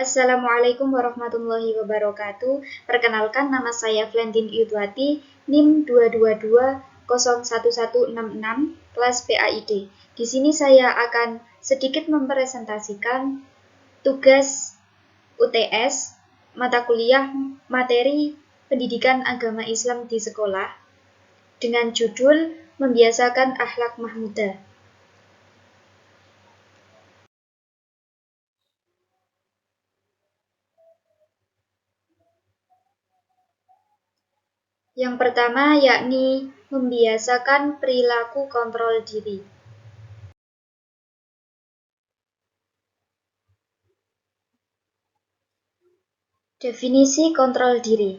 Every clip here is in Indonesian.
Assalamualaikum warahmatullahi wabarakatuh. Perkenalkan, nama saya Valentin Yudwati, NIM 222011166, kelas PAID. Di sini saya akan sedikit mempresentasikan tugas UTS, mata kuliah materi pendidikan agama Islam di sekolah, dengan judul Membiasakan Akhlak Mahmudah. Yang pertama yakni membiasakan perilaku kontrol diri. Definisi kontrol diri.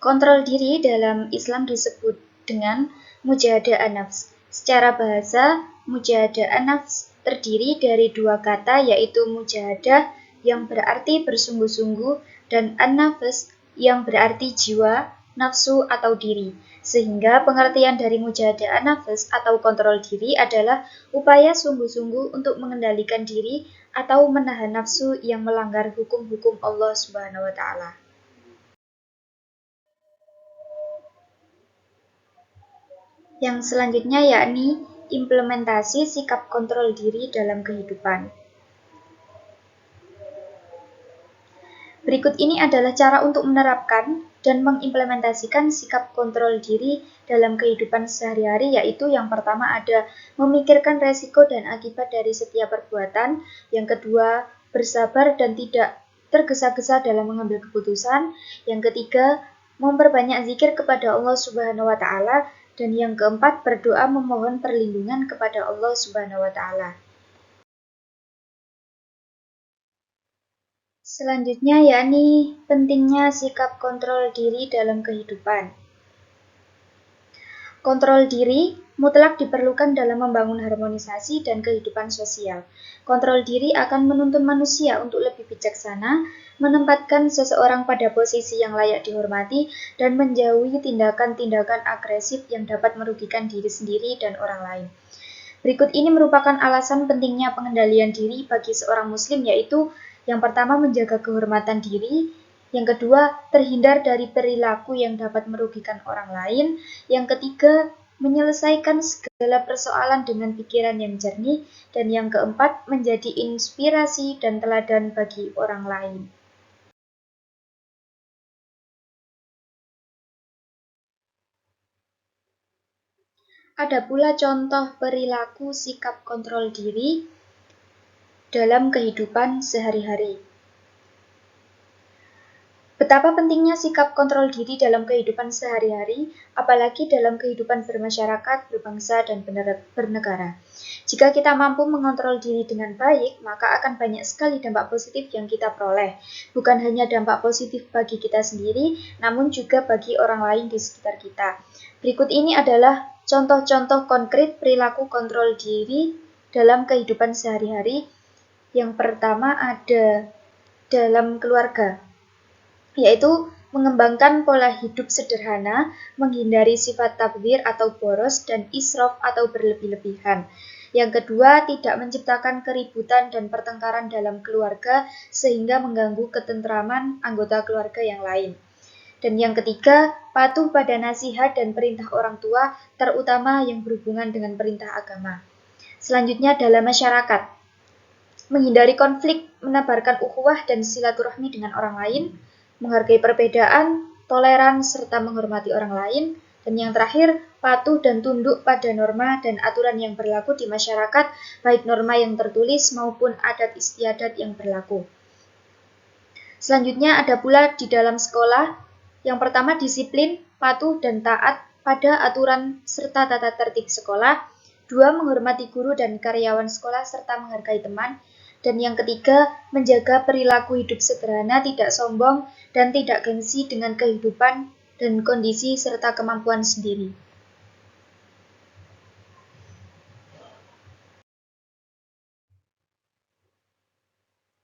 Kontrol diri dalam Islam disebut dengan mujahadah an-nafs. Secara bahasa, mujahadah an-nafs terdiri dari dua kata, yaitu mujahadah yang berarti bersungguh-sungguh dan an-nafs yang berarti jiwa, nafsu atau diri. Sehingga pengertian dari mujahadah an-nafs atau kontrol diri adalah upaya sungguh-sungguh untuk mengendalikan diri atau menahan nafsu yang melanggar hukum-hukum Allah Subhanahu wa taala. Yang selanjutnya yakni implementasi sikap kontrol diri dalam kehidupan. Berikut ini adalah cara untuk menerapkan dan mengimplementasikan sikap kontrol diri dalam kehidupan sehari-hari, yaitu yang pertama ada memikirkan resiko dan akibat dari setiap perbuatan, yang kedua bersabar dan tidak tergesa-gesa dalam mengambil keputusan, yang ketiga memperbanyak zikir kepada Allah Subhanahu wa taala, dan yang keempat berdoa memohon perlindungan kepada Allah Subhanahu wa taala. Selanjutnya yakni pentingnya sikap kontrol diri dalam kehidupan. Kontrol diri mutlak diperlukan dalam membangun harmonisasi dan kehidupan sosial. Kontrol diri akan menuntun manusia untuk lebih bijaksana, menempatkan seseorang pada posisi yang layak dihormati, dan menjauhi tindakan-tindakan agresif yang dapat merugikan diri sendiri dan orang lain. Berikut ini merupakan alasan pentingnya pengendalian diri bagi seorang muslim, yaitu yang pertama menjaga kehormatan diri, yang kedua terhindar dari perilaku yang dapat merugikan orang lain, yang ketiga menyelesaikan segala persoalan dengan pikiran yang jernih, dan yang keempat menjadi inspirasi dan teladan bagi orang lain. Ada pula contoh perilaku sikap kontrol diri dalam kehidupan sehari-hari. Betapa pentingnya sikap kontrol diri dalam kehidupan sehari-hari, apalagi dalam kehidupan bermasyarakat, berbangsa, dan bernegara. Jika kita mampu mengontrol diri dengan baik, maka akan banyak sekali dampak positif yang kita peroleh. Bukan hanya dampak positif bagi kita sendiri, namun juga bagi orang lain di sekitar kita. Berikut ini adalah contoh-contoh konkret perilaku kontrol diri dalam kehidupan sehari-hari. Yang pertama ada dalam keluarga, yaitu mengembangkan pola hidup sederhana, menghindari sifat tabdzir atau boros, dan israf atau berlebih-lebihan. Yang kedua, tidak menciptakan keributan dan pertengkaran dalam keluarga sehingga mengganggu ketentraman anggota keluarga yang lain. Dan yang ketiga, patuh pada nasihat dan perintah orang tua, terutama yang berhubungan dengan perintah agama. Selanjutnya dalam masyarakat, menghindari konflik, menebarkan ukhuwah dan silaturahmi dengan orang lain, menghargai perbedaan, toleran, serta menghormati orang lain, dan yang terakhir, patuh dan tunduk pada norma dan aturan yang berlaku di masyarakat, baik norma yang tertulis maupun adat istiadat yang berlaku. Selanjutnya ada pula di dalam sekolah, yang pertama disiplin, patuh, dan taat pada aturan serta tata tertib sekolah, dua menghormati guru dan karyawan sekolah serta menghargai teman, dan yang ketiga, menjaga perilaku hidup sederhana, tidak sombong, dan tidak gengsi dengan kehidupan dan kondisi serta kemampuan sendiri.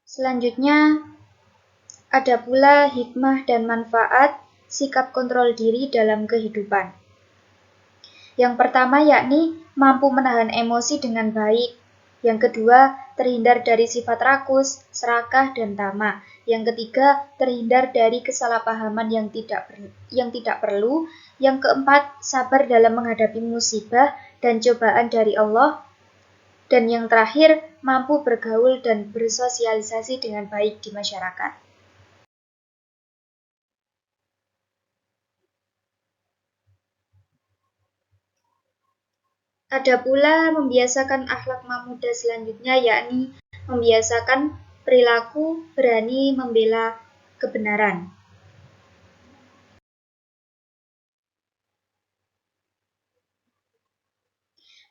Selanjutnya, ada pula hikmah dan manfaat sikap kontrol diri dalam kehidupan. Yang pertama yakni mampu menahan emosi dengan baik. Yang kedua, terhindar dari sifat rakus, serakah, dan tamak. Yang ketiga, terhindar dari kesalahpahaman yang tidak perlu. Yang keempat, sabar dalam menghadapi musibah dan cobaan dari Allah. Dan yang terakhir, mampu bergaul dan bersosialisasi dengan baik di masyarakat. Ada pula membiasakan akhlak mahmudah selanjutnya, yakni membiasakan perilaku berani membela kebenaran.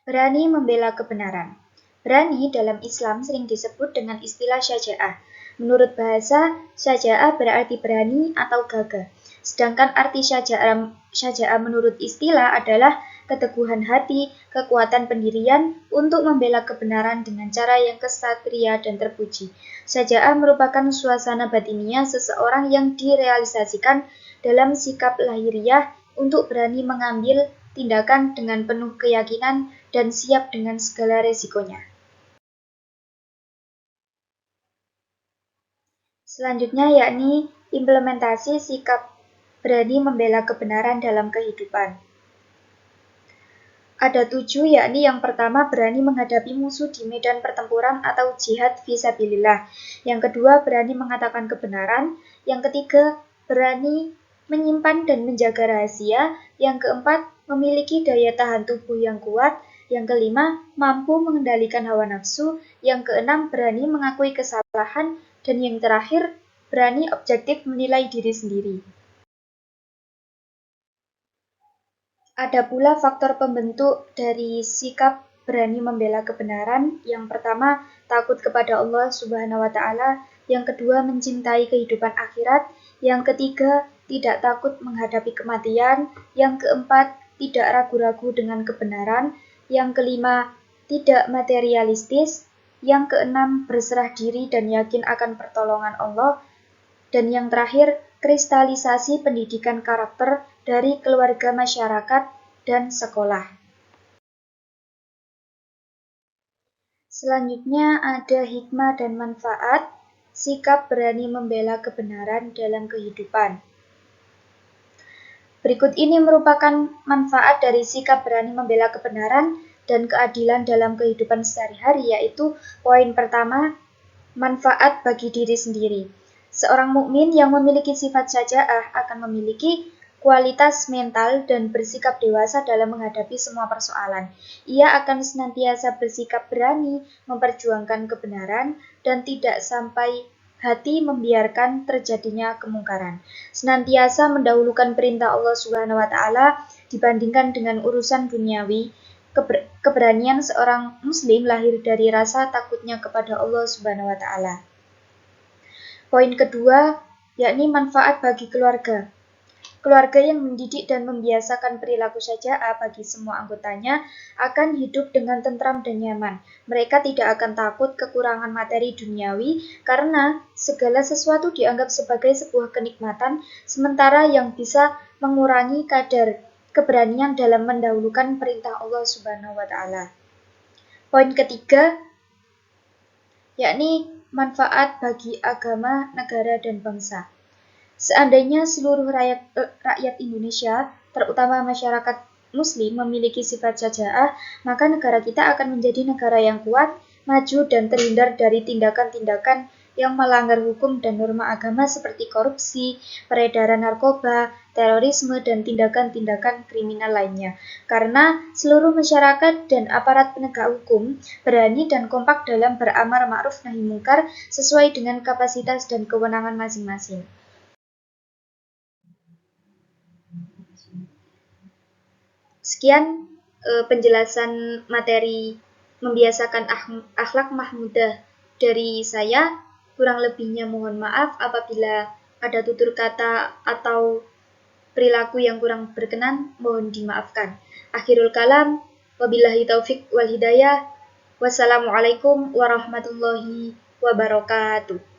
Berani membela kebenaran. Berani dalam Islam sering disebut dengan istilah syaja'ah. Menurut bahasa, syaja'ah berarti berani atau gagah. Sedangkan arti syaja'ah menurut istilah adalah keteguhan hati, kekuatan pendirian untuk membela kebenaran dengan cara yang kesatria dan terpuji. Syaja'ah merupakan suasana batiniah seseorang yang direalisasikan dalam sikap lahiriah untuk berani mengambil tindakan dengan penuh keyakinan dan siap dengan segala resikonya. Selanjutnya yakni implementasi sikap berani membela kebenaran dalam kehidupan. Ada 7, yakni yang pertama berani menghadapi musuh di medan pertempuran atau jihad fisabilillah. Yang kedua berani mengatakan kebenaran. Yang ketiga berani menyimpan dan menjaga rahasia. Yang keempat memiliki daya tahan tubuh yang kuat. Yang kelima mampu mengendalikan hawa nafsu. Yang keenam berani mengakui kesalahan. Dan yang terakhir berani objektif menilai diri sendiri. Ada pula faktor pembentuk dari sikap berani membela kebenaran. Yang pertama, takut kepada Allah Subhanahu wa Ta'ala. Yang kedua, mencintai kehidupan akhirat. Yang ketiga, tidak takut menghadapi kematian. Yang keempat, tidak ragu-ragu dengan kebenaran. Yang kelima, tidak materialistis. Yang keenam, berserah diri dan yakin akan pertolongan Allah. Dan yang terakhir, kristalisasi pendidikan karakter dari keluarga, masyarakat, dan sekolah. Selanjutnya ada hikmah dan manfaat sikap berani membela kebenaran dalam kehidupan. Berikut ini merupakan manfaat dari sikap berani membela kebenaran dan keadilan dalam kehidupan sehari-hari, yaitu poin pertama, manfaat bagi diri sendiri. Seorang mukmin yang memiliki sifat syaja'ah akan memiliki kualitas mental dan bersikap dewasa dalam menghadapi semua persoalan. Ia akan senantiasa bersikap berani, memperjuangkan kebenaran, dan tidak sampai hati membiarkan terjadinya kemungkaran. Senantiasa mendahulukan perintah Allah Subhanahu wa Ta'ala dibandingkan dengan urusan duniawi. Keberanian seorang muslim lahir dari rasa takutnya kepada Allah Subhanahu wa Ta'ala. Poin kedua, yakni manfaat bagi keluarga. Keluarga yang mendidik dan membiasakan perilaku syaja'ah bagi semua anggotanya akan hidup dengan tentram dan nyaman. Mereka tidak akan takut kekurangan materi duniawi karena segala sesuatu dianggap sebagai sebuah kenikmatan, sementara yang bisa mengurangi kadar keberanian dalam mendahulukan perintah Allah Subhanahu wa Ta'ala. Poin ketiga, yakni manfaat bagi agama, negara, dan bangsa. Seandainya seluruh rakyat Indonesia, terutama masyarakat Muslim, memiliki sifat syaja'ah, maka negara kita akan menjadi negara yang kuat, maju, dan terhindar dari tindakan-tindakan yang melanggar hukum dan norma agama seperti korupsi, peredaran narkoba, terorisme, dan tindakan-tindakan kriminal lainnya. Karena seluruh masyarakat dan aparat penegak hukum berani dan kompak dalam beramar ma'ruf nahi mungkar sesuai dengan kapasitas dan kewenangan masing-masing. Sekian penjelasan materi membiasakan akhlak mahmudah dari saya. Kurang lebihnya mohon maaf apabila ada tutur kata atau perilaku yang kurang berkenan, mohon dimaafkan. Akhirul kalam, wabillahi taufik wal hidayah. Wassalamualaikum warahmatullahi wabarakatuh.